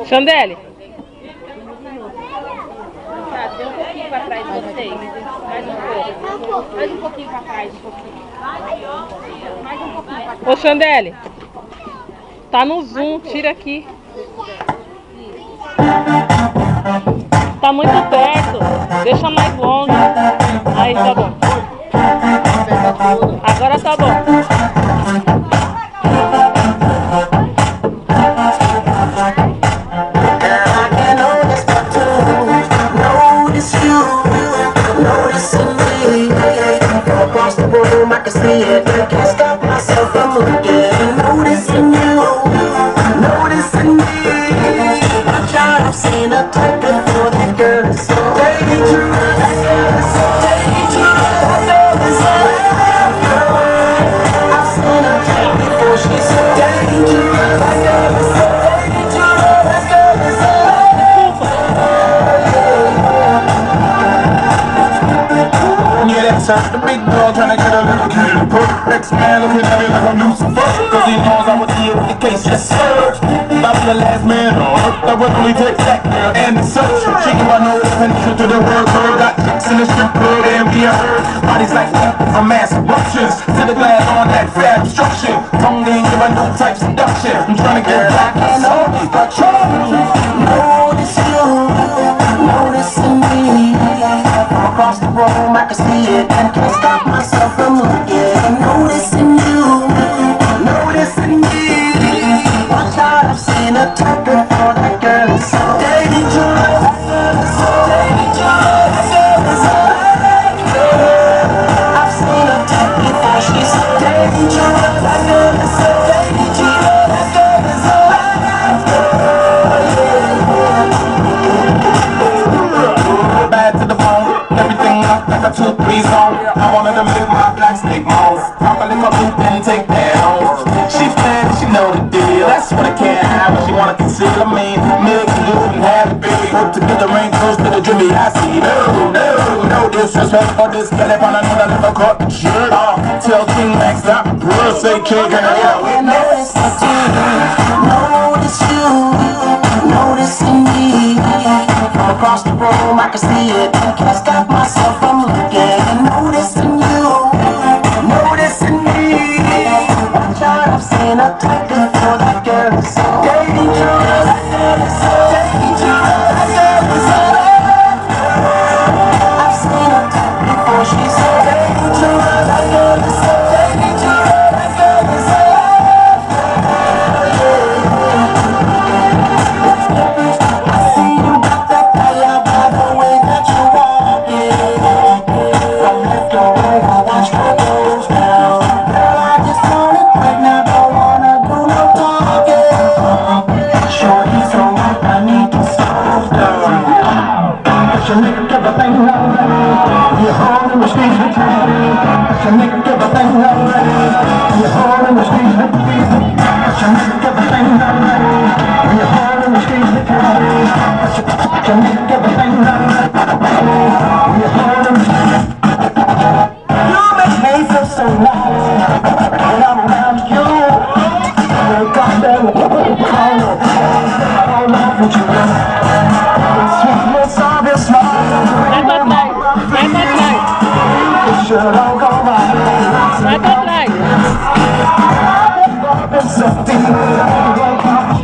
Chandelle. Dê um pouquinho para trás de vocês. Mais um pouco. Mais um pouquinho para trás, um pouquinho. Mais um pouquinho para trás. Ô, Chandelle. Tá no zoom, tira aqui. Tá muito perto. Deixa mais longe. Aí, tá bom. Agora tá bom. I can see it, can't stop myself from looking. Noticing you, noticing me. I'm tired of seeing a type before that girl is so dangerous. That girl is so dangerous. That girl is so dangerous. I've seen a type before, she's so dangerous. That girl is so dangerous. That girl is so dangerous. Yeah, that's the big dog trying to get a little kid. Next man looking at me like I'm Lucifer, cause he knows I would deal with the case, yes sir. I'll be the last man on earth that would only take that girl and the search. Shaking my nose, penetration to the word bird. Got chicks in the strip club and being heard. Bodies like that from mass eruptions. To the glass on that fab destruction. Tongue ain't give a no type seduction. I'm trying to get back and only for trouble. Notice you, noticing me. From across the room I can see it and can't stop myself from looking. Noticing you, noticing me. Watch out, I've seen a type before. That girl is so dangerous. That girl is so dangerous. That girl is so dangerous. I've seen a type before. She's so dangerous. That girl is so dangerous. That girl is so dangerous. Bad to the bone, everything up like a 2-3 zone. I wanted to make my black stick moans. I'm gonna lick my boot and take that home. She's bad, she know the deal. That's what I can't have, but she wanna conceal. I mean, milk and you and have it, baby. Hope to get the rain close to the Jimmy. I see. No disrespect for this girl. If I know that never caught the shirt off. Tell King Max stop, bro, say King, can I get away? Notice I do, notice you, noticing me. From across the room I can see it, I can't stop myself from looking. Noticing you, noticing me. Watch out, I've seen a type before. That girl is so dangerous. That girl is so dangerous. That girl is so dangerous. I've seen a type before. She's so dangerous. That girl is so dangerous. That girl is so I see you got that fire by the way that you walk it. From left to right, I watch my goes down. Girl, I just want it right now, don't wanna do no talking. Shorty, so right, I need to slow down. Cause your nigga give a thing already. You're holding the streets with me. Cause your nigga give a thing already. You're holding the streets with me. Cause your nigga give a thing already. You're holding the streets with me. Cause your nigga give a thing already. You're holding the streets. You make me feel so nice when I'm around you. Wake up and call all over you. The sweetness of your smile. Vai pra trás. Vai pra trás. It should all go right. Vai pra trás. It's so deep.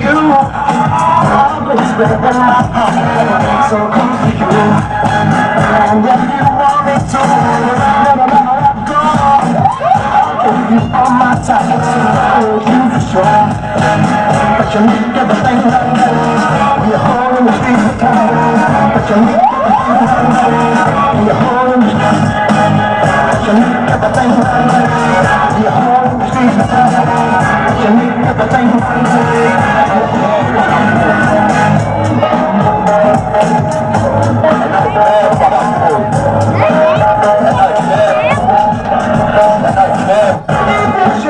You always been in my heart. So close to you. And if you want me to, never let go. you are my type, you for sure. But you make everything right. You're home in the streets of town. But you make everything right. You're home in the streets. But you make everything right. You're home in the streets of town. But you make everything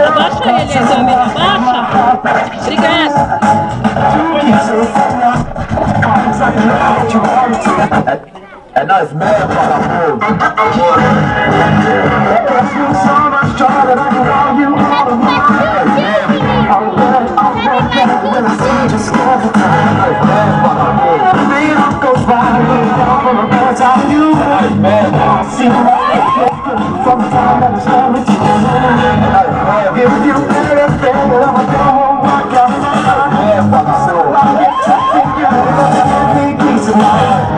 Abaixa ele, câmera, abaixa. Obrigada. And that's mad what I'm doing. So much joy that I can call you out of my life. When I see you scared the time, that's mad what I'm doing. The day goes by, from the birds out of you. That's mad what I'm seeing. From the time that I start with you. If you did everything that I'm gonna come home, I got it. That's mad what I'm doing. I get to think you're a big piece of my life.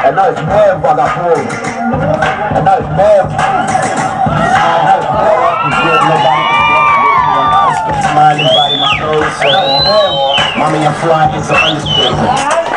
And now it's mad vagabond. And now it's mad. Mommy, I'm flying, it's an understatement.